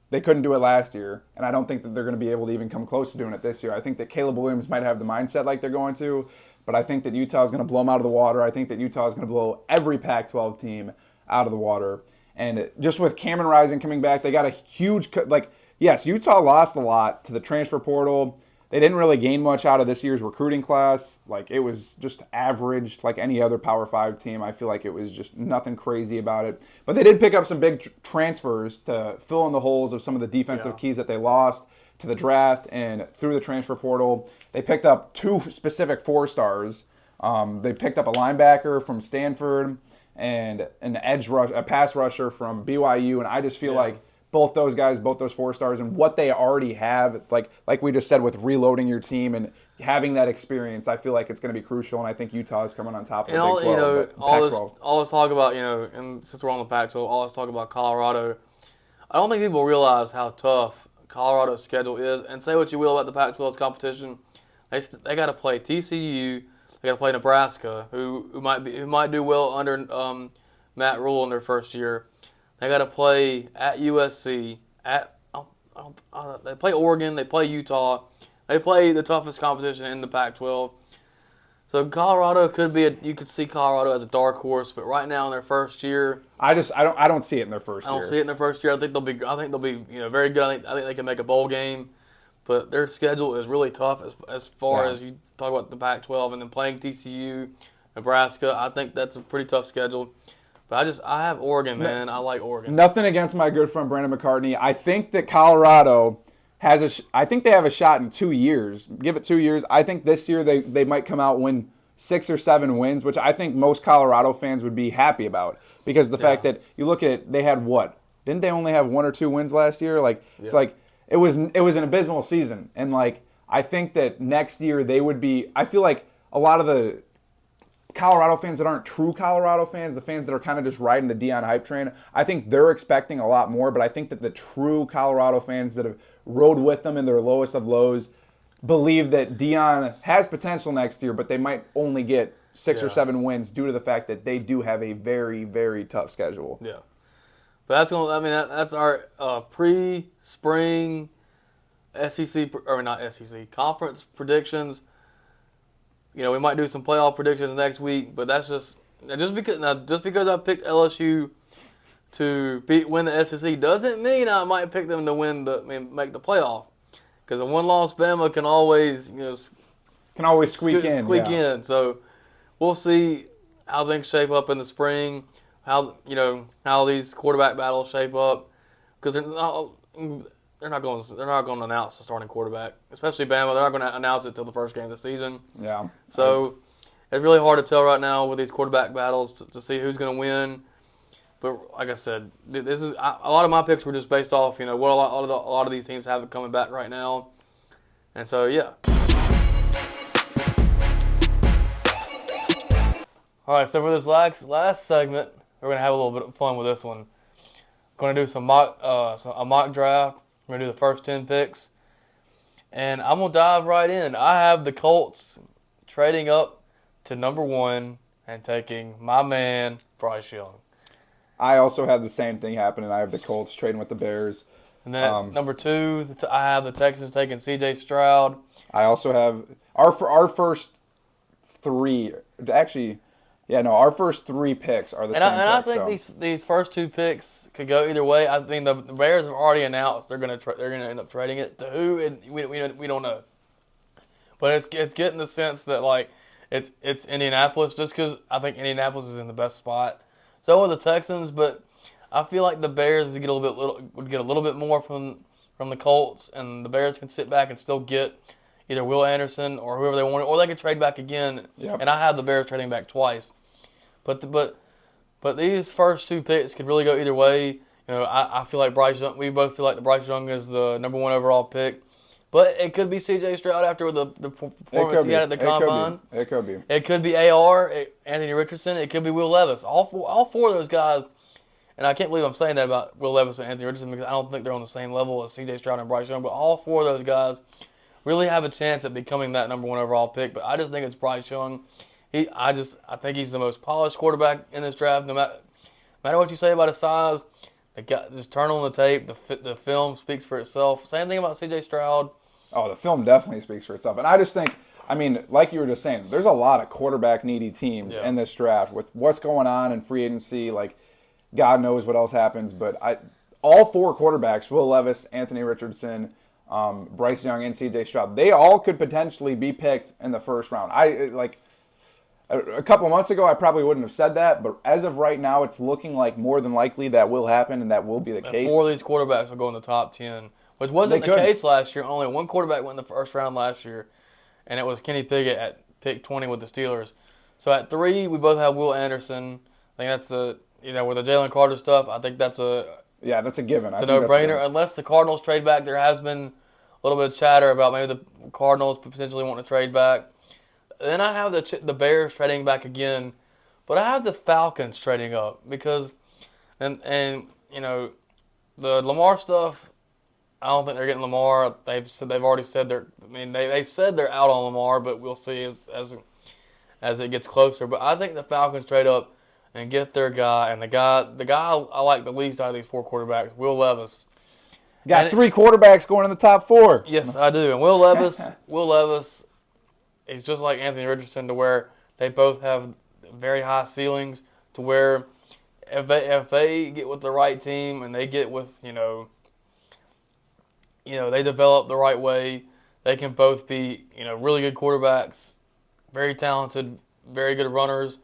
they couldn't do it last year, and I don't think that they're going to be able to even come close to doing it this year. I think that Caleb Williams might have the mindset like they're going to, but I think that Utah is going to blow them out of the water. I think that Utah is going to blow every Pac-12 team out of the water. And just with Cameron Rising coming back, they got a huge yes, Utah lost a lot to the transfer portal. They didn't really gain much out of this year's recruiting class. Like, it was just average, like any other Power 5 team. I feel like it was just nothing crazy about it. But they did pick up some big transfers to fill in the holes of some of the defensive keys that they lost to the draft and through the transfer portal. They picked up 2 specific 4-stars. They picked up a linebacker from Stanford and an a pass rusher from BYU. And I just feel like both those guys, both those 4-stars, and what they already have, like we just said, with reloading your team and having that experience, I feel like it's going to be crucial. And I think Utah is coming on top of the Big 12, Pac-12. All this talk about, and since we're on the Pac-12, all this talk about Colorado, I don't think people realize how tough Colorado's schedule is. And say what you will about the Pac-12's competition, they got to play TCU, they got to play Nebraska, who might do well under Matt Rule in their first year. They got to play at USC. They play Oregon. They play Utah. They play the toughest competition in the Pac-12. So Colorado you could see Colorado as a dark horse, but right now in their first year, I don't see it in their first year. I don't see it in their first year. I think they'll be very good. I think they can make a bowl game, but their schedule is really tough as far as you talk about the Pac-12 and then playing TCU, Nebraska. I think that's a pretty tough schedule. But I have Oregon, man. I like Oregon. Nothing against my good friend Brandon McCartney. I think that Colorado I think they have a shot in 2 years. Give it 2 years. I think this year they might come out and win 6 or 7 wins, which I think most Colorado fans would be happy about, because the fact that you look at it, they had what? Didn't they only have 1 or 2 wins last year? It's like it was an abysmal season, and I think that next year they would be. I feel like a lot of the Colorado fans that aren't true Colorado fans, the fans that are kind of just riding the Deion hype train, I think they're expecting a lot more, but I think that the true Colorado fans that have rode with them in their lowest of lows believe that Deion has potential next year, but they might only get 6 or 7 wins due to the fact that they do have a very, very tough schedule. Yeah. But that's our pre-spring SEC, or not SEC, conference predictions. We might do some playoff predictions next week, but that's just because I picked LSU to win the SEC doesn't mean I might pick them to make the playoff. Because a one-loss Bama can always squeak in. So we'll see how things shape up in the spring. How these quarterback battles shape up, because they're not going to announce the starting quarterback, especially Bama. They're not going to announce it till the first game of the season. Yeah. So it's really hard to tell right now with these quarterback battles to see who's going to win. But like I said, this is a lot of my picks were just based off what a lot of these teams have coming back right now, and so yeah. All right, so for this last segment, we're gonna have a little bit of fun with this one. Going to do a mock draft. We're going to do the first 10 picks. And I'm going to dive right in. I have the Colts trading up to number 1 and taking my man, Bryce Young. I also have the same thing happening. I have the Colts trading with the Bears. And then at number 2, I have the Texans taking C.J. Stroud. I also have our first 3. Actually, our first 3 picks are the same. And I think these first 2 picks could go either way. I think the Bears have already announced they're going to end up trading it to who, and we don't know. But it's getting the sense that it's Indianapolis, just because I think Indianapolis is in the best spot. So are the Texans, but I feel like the Bears would get a little bit more from the Colts, and the Bears can sit back and still get either Will Anderson or whoever they want, or they could trade back again. Yep. And I have the Bears trading back twice. But these first 2 picks could really go either way. I feel like Bryce Young. We both feel like Bryce Young is the number 1 overall pick. But it could be C.J. Stroud after the performance he had at the Combine. It could be. It could be A.R., Anthony Richardson. It could be Will Levis. All four of those guys. And I can't believe I'm saying that about Will Levis and Anthony Richardson, because I don't think they're on the same level as C.J. Stroud and Bryce Young. But all 4 of those guys really have a chance at becoming that number 1 overall pick. But I just think it's Bryce Young. I think he's the most polished quarterback in this draft. No matter what you say about his size, just turn on the tape. The film speaks for itself. Same thing about C.J. Stroud. Oh, the film definitely speaks for itself. And I just think, like you were just saying, there's a lot of quarterback needy teams in this draft with what's going on in free agency. God knows what else happens. But all four quarterbacks, Will Levis, Anthony Richardson, Bryce Young, and C.J. Stroud, they all could potentially be picked in the first round. A couple of months ago, I probably wouldn't have said that, but as of right now, it's looking like more than likely that will happen and that will be the case. 4 of these quarterbacks will go in the top 10, which wasn't the case last year. Only one quarterback went in the first round last year, and it was Kenny Pickett at pick 20 with the Steelers. So at 3, we both have Will Anderson. I think that's with the Jalen Carter stuff, I think that's that's a given. It's a no-brainer. Unless the Cardinals trade back, there has been a little bit of chatter about maybe the Cardinals potentially wanting to trade back. Then I have the Bears trading back again, but I have the Falcons trading up because, and the Lamar stuff. I don't think they're getting Lamar. They've already said they're. I mean, they said they're out on Lamar, but we'll see as it gets closer. But I think the Falcons trade up and get their guy, and the guy I like the least out of these 4 quarterbacks, Will Levis. Got 3 quarterbacks going in the top 4. Yes, I do. And Will Levis. It's just like Anthony Richardson, to where they both have very high ceilings. To where if they get with the right team and they get with they develop the right way, they can both be really good quarterbacks, very talented, very good runners.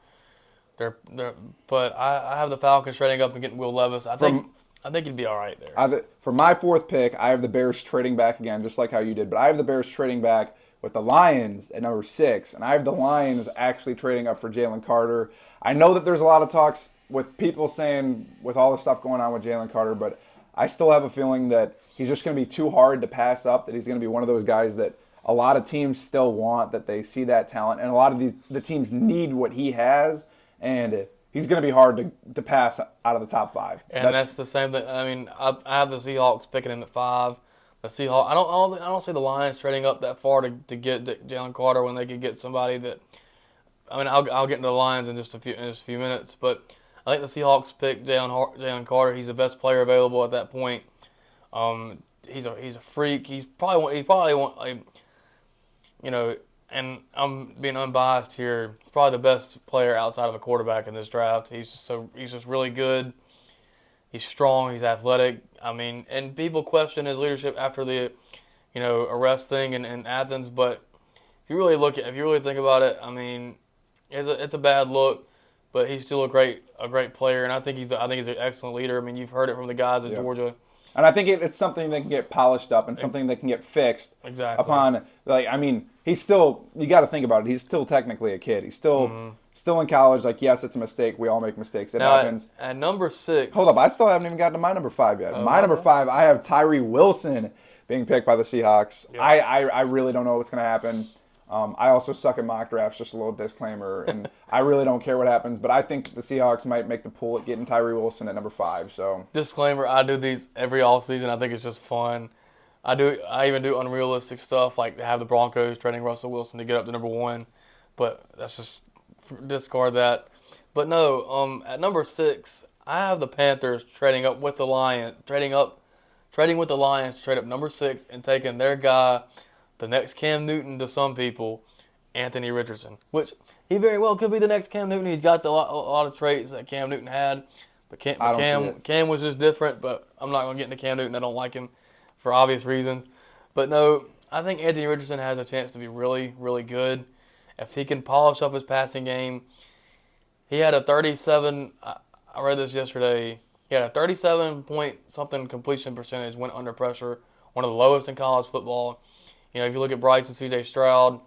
But I have the Falcons trading up and getting Will Levis. I think he'd be all right there. For my 4th pick, I have the Bears trading back again, just like how you did. But I have the Bears trading back with the Lions at number 6, and I have the Lions actually trading up for Jalen Carter. I know that there's a lot of talks with people saying with all the stuff going on with Jalen Carter, but I still have a feeling that he's just going to be too hard to pass up, that he's going to be one of those guys that a lot of teams still want, that they see that talent, and a lot of the teams need what he has, and he's going to be hard to pass out of the top 5. And that's the same thing. I mean, I have the Seahawks picking him at 5. The Seahawks. I don't see the Lions trading up that far to get Jalen Carter when they could get somebody that. I mean, I'll get into the Lions in just a few minutes, but I think the Seahawks pick Jalen Carter. He's the best player available at that point. He's a freak. He's probably and I'm being unbiased here. He's probably the best player outside of a quarterback in this draft. He's just really good. He's strong. He's athletic. I mean, and people question his leadership after the, arrest thing in Athens. But if you really think about it, I mean, it's a bad look, but he's still a great player, and I think he's an excellent leader. I mean, you've heard it from the guys at Georgia. And I think it's something that can get polished up and something that can get fixed. Exactly. Upon, he's still, you got to think about it, he's still technically a kid. He's still in college. Yes, it's a mistake. We all make mistakes. It happens. At number 6. Hold up. I still haven't even gotten to my number 5 yet. My number 5, I have Tyree Wilson being picked by the Seahawks. Yeah. I really don't know what's going to happen. I also suck at mock drafts, just a little disclaimer, and I really don't care what happens, but I think the Seahawks might make the pull at getting Tyree Wilson at number 5. So disclaimer, I do these every offseason. I think it's just fun. I even do unrealistic stuff, like have the Broncos trading Russell Wilson to get up to number 1, but that's just discard that. But no, at number 6, I have the Panthers trading up with the Lions, trading with the Lions to trade up number 6 and taking their guy, the next Cam Newton to some people, Anthony Richardson, which he very well could be the next Cam Newton. He's got a lot of traits that Cam Newton had, but Cam was just different. But I'm not going to get into Cam Newton. I don't like him for obvious reasons. But no, I think Anthony Richardson has a chance to be really, really good. If he can polish up his passing game, he had a 37. I read this yesterday. He had a 37-point-something completion percentage when under pressure, one of the lowest in college football. If you look at Bryce and C.J. Stroud,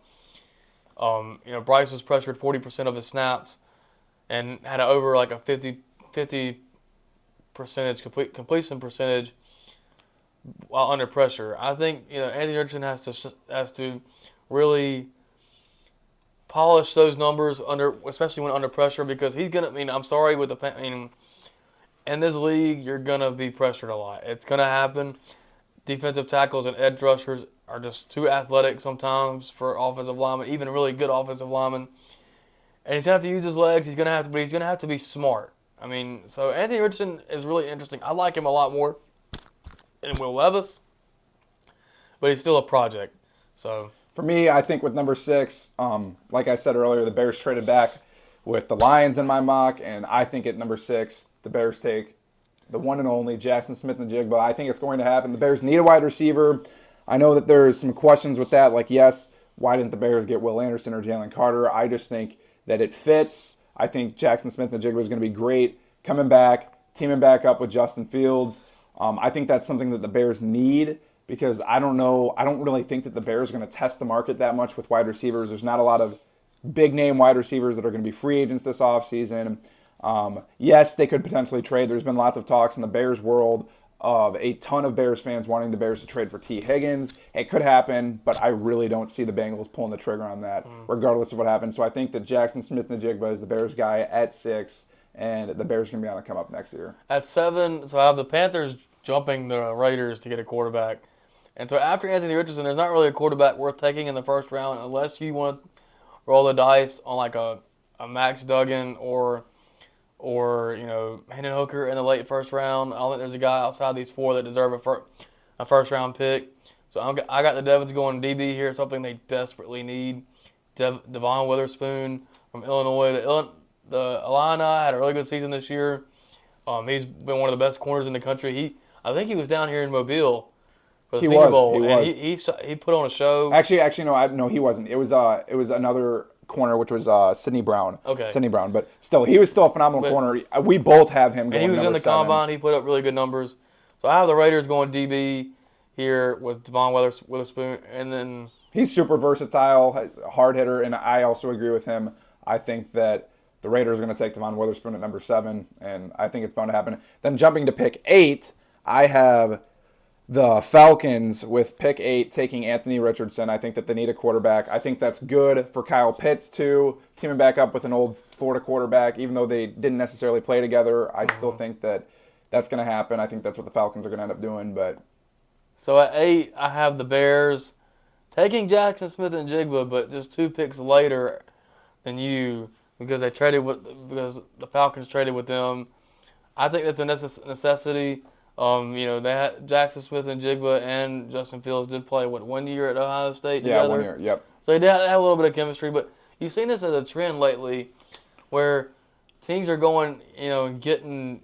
Bryce was pressured 40% of his snaps and had over a 50 completion percentage while under pressure. I think Anthony Richardson has to really polish those numbers especially when under pressure, because he's gonna. I'm sorry in this league you're gonna be pressured a lot. It's gonna happen. Defensive tackles and edge rushers are just too athletic sometimes for offensive linemen, even really good offensive linemen. And he's gonna have to use his legs. He's gonna have to be smart. So Anthony Richardson is really interesting. I like him a lot more than Will Levis, but he's still a project. So for me, I think with number 6, like I said earlier, the Bears traded back with the Lions in my mock, and I think at number 6, the Bears take the one and only Jackson Smith-Njigba. I think it's going to happen. The Bears need a wide receiver. I know that there's some questions with that, like, yes, why didn't the Bears get Will Anderson or Jalen Carter? I just think that it fits. I think Jackson Smith-Njigba is going to be great coming back, teaming back up with Justin Fields. I think that's something that the Bears need because I don't really think that the Bears are going to test the market that much with wide receivers. There's not a lot of big-name wide receivers that are going to be free agents this offseason. Yes, they could potentially trade. There's been lots of talks in the Bears world of a ton of Bears fans wanting the Bears to trade for T. Higgins. It could happen, but I really don't see the Bengals pulling the trigger on that, regardless of what happens. So I think that Jackson Smith-Njigba is the Bears guy at 6, and the Bears are going to be on the come up next year. At 7, so I have the Panthers jumping the Raiders to get a quarterback. And so after Anthony Richardson, there's not really a quarterback worth taking in the first round unless you want to roll the dice on like a Max Duggan or Hendon Hooker in the late first round. I don't think there's a guy outside these 4 that deserve a first round pick. So I got the Devils going DB here, something they desperately need. Devon Witherspoon from Illinois. The Illini had a really good season this year. He's been one of the best corners in the country. I think he was down here in Mobile for the Senior Bowl, and he put on a show. Actually, no, he wasn't. It was another corner, which was Sidney Brown. Okay. Sidney Brown, but still, he was still a phenomenal corner. We both have him going and he was in the 7. combine. He put up really good numbers. So I have the Raiders going DB here with Devon Witherspoon, and then he's super versatile, hard hitter, and I also agree with him. I think that the Raiders are going to take Devon Witherspoon at number 7, and I think it's bound to happen. Then jumping to pick 8, I have the Falcons with pick 8 taking Anthony Richardson. I think that they need a quarterback. I think that's good for Kyle Pitts, too, teaming back up with an old Florida quarterback. Even though they didn't necessarily play together, I still think that that's going to happen. I think that's what the Falcons are going to end up doing. But so at 8, I have the Bears taking Jackson Smith-Njigba, but just 2 picks later than you because the Falcons traded with them. I think that's a necessity. They had Jackson Smith-Njigba and Justin Fields did play 1 year at Ohio State together. Yeah, 1 year. Yep. So they did have a little bit of chemistry, but you've seen this as a trend lately, where teams are going, and getting,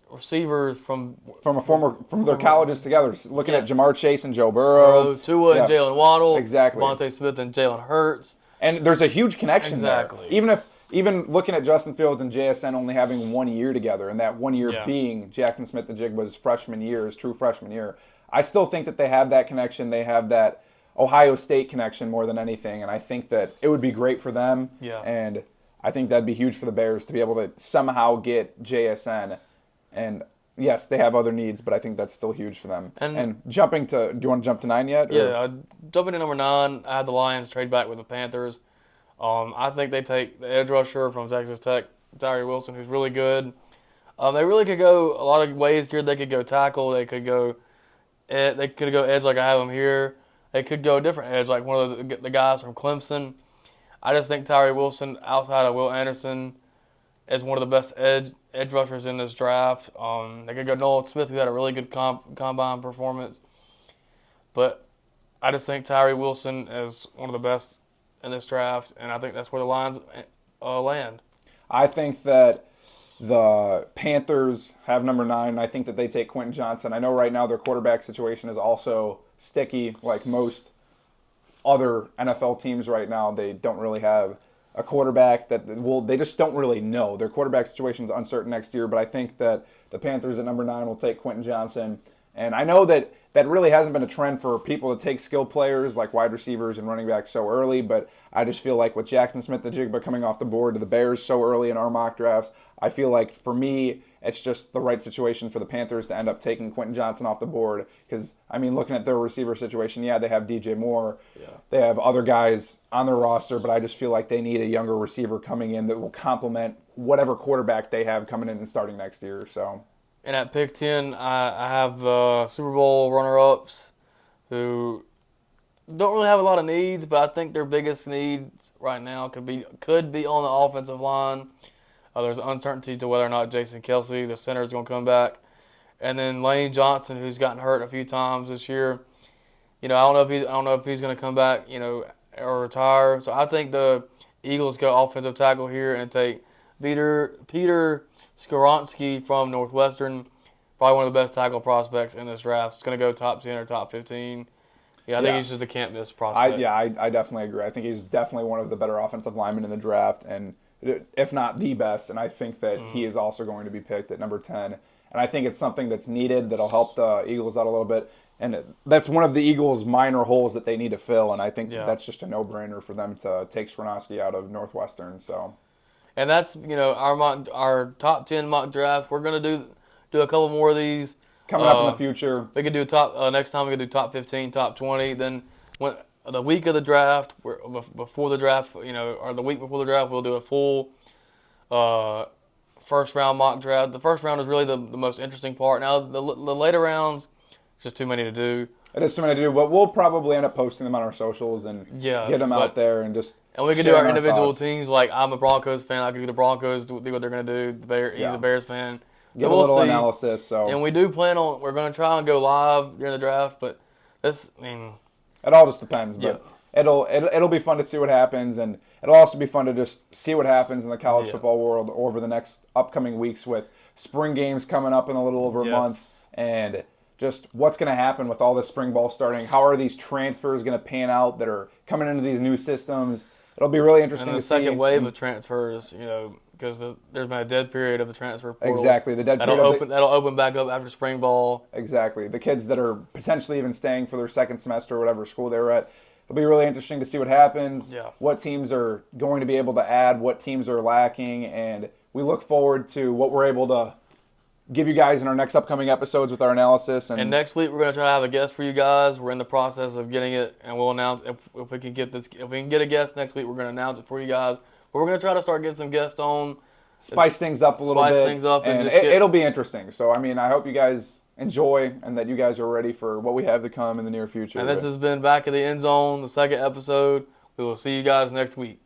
receivers from their colleges together. Looking at Jamar Chase and Joe Burrow, Tua and Jalen Waddle, exactly. Devontae Smith and Jalen Hurts, and there's a huge connection there. Exactly. Even looking at Justin Fields and JSN only having 1 year together, and that 1 year being Jackson Smith-Njigba's freshman year, his true freshman year, I still think that they have that connection. They have that Ohio State connection more than anything, and I think that it would be great for them. Yeah. And I think that'd be huge for the Bears to be able to somehow get JSN. And yes, they have other needs, but I think that's still huge for them. And jumping to, do you want to jump to 9 yet? Or? Yeah, jumping to number 9, I had the Lions trade back with the Panthers. I think they take the edge rusher from Texas Tech, Tyree Wilson, who's really good. They really could go a lot of ways here. They could go tackle. They could go edge like I have them here. They could go a different edge like one of the guys from Clemson. I just think Tyree Wilson, outside of Will Anderson, is one of the best edge rushers in this draft. They could go Nolan Smith, who had a really good combine performance. But I just think Tyree Wilson is one of the best in this draft, and I think that's where the Lions land. I think that the Panthers have number 9. I think that they take Quentin Johnson. I know right now their quarterback situation is also sticky, like most other NFL teams right now. They don't really have a quarterback they just don't really know. Their quarterback situation is uncertain next year, but I think that the Panthers at number 9 will take Quentin Johnson. And I know that really hasn't been a trend for people to take skill players like wide receivers and running backs so early, but I just feel like with Jackson Smith-Njigba coming off the board to the Bears so early in our mock drafts, I feel like for me, it's just the right situation for the Panthers to end up taking Quentin Johnson off the board. Because, looking at their receiver situation, they have DJ Moore. Yeah. They have other guys on their roster, but I just feel like they need a younger receiver coming in that will complement whatever quarterback they have coming in and starting next year. So. And at pick 10, I have the Super Bowl runner-ups who don't really have a lot of needs, but I think their biggest needs right now could be on the offensive line. There's uncertainty to whether or not Jason Kelsey, the center, is going to come back. And then Lane Johnson, who's gotten hurt a few times this year. I don't know if he's going to come back, or retire. So I think the Eagles go offensive tackle here and take Peter Skoronsky from Northwestern. Probably one of the best tackle prospects in this draft. It's going to go top 10 or top 15. Yeah, I think he's just a can't miss prospect. I definitely agree. I think he's definitely one of the better offensive linemen in the draft, and if not the best. And I think that he is also going to be picked at number 10. And I think it's something that's needed that'll help the Eagles out a little bit. And that's one of the Eagles' minor holes that they need to fill. And I think that's just a no-brainer for them to take Skoronsky out of Northwestern. So, and that's our top 10 mock draft. We're gonna do a couple more of these coming up in the future. We could do next time. We could do top 15, top 20. Then when the week of the draft, before the draft, or the week before the draft, we'll do a full first round mock draft. The first round is really the most interesting part. Now the later rounds, it's just too many to do. It is too many to do, but we'll probably end up posting them on our socials and get them out there and just. And we can do our individual teams. Like I'm a Broncos fan, I can do the Broncos, do what they're going to do. He's a Bears fan. Give a little analysis. So. And we do plan on we're going to try and go live during the draft, but it all just depends. But it'll be fun to see what happens, and it'll also be fun to just see what happens in the college football world over the next upcoming weeks with spring games coming up in a little over a month, and just what's going to happen with all this spring ball starting. How are these transfers going to pan out that are coming into these new systems? It'll be really interesting to see. And the second wave of transfers, because there's been a dead period of the transfer portal. Exactly, the dead period. That'll open back up after spring ball. Exactly. The kids that are potentially even staying for their second semester or whatever school they were at. It'll be really interesting to see what happens, what teams are going to be able to add, what teams are lacking, and we look forward to what we're able to give you guys in our next upcoming episodes with our analysis. And next week we're going to try to have a guest for you guys. We're in the process of getting it, and we'll announce if we can get this. If we can get a guest next week, we're going to announce it for you guys. But we're going to try to start getting some guests on. Spice things up a little bit. Spice things up. And it'll be interesting. So, I hope you guys enjoy and that you guys are ready for what we have to come in the near future. And this has been Back of the End Zone, the second episode. We will see you guys next week.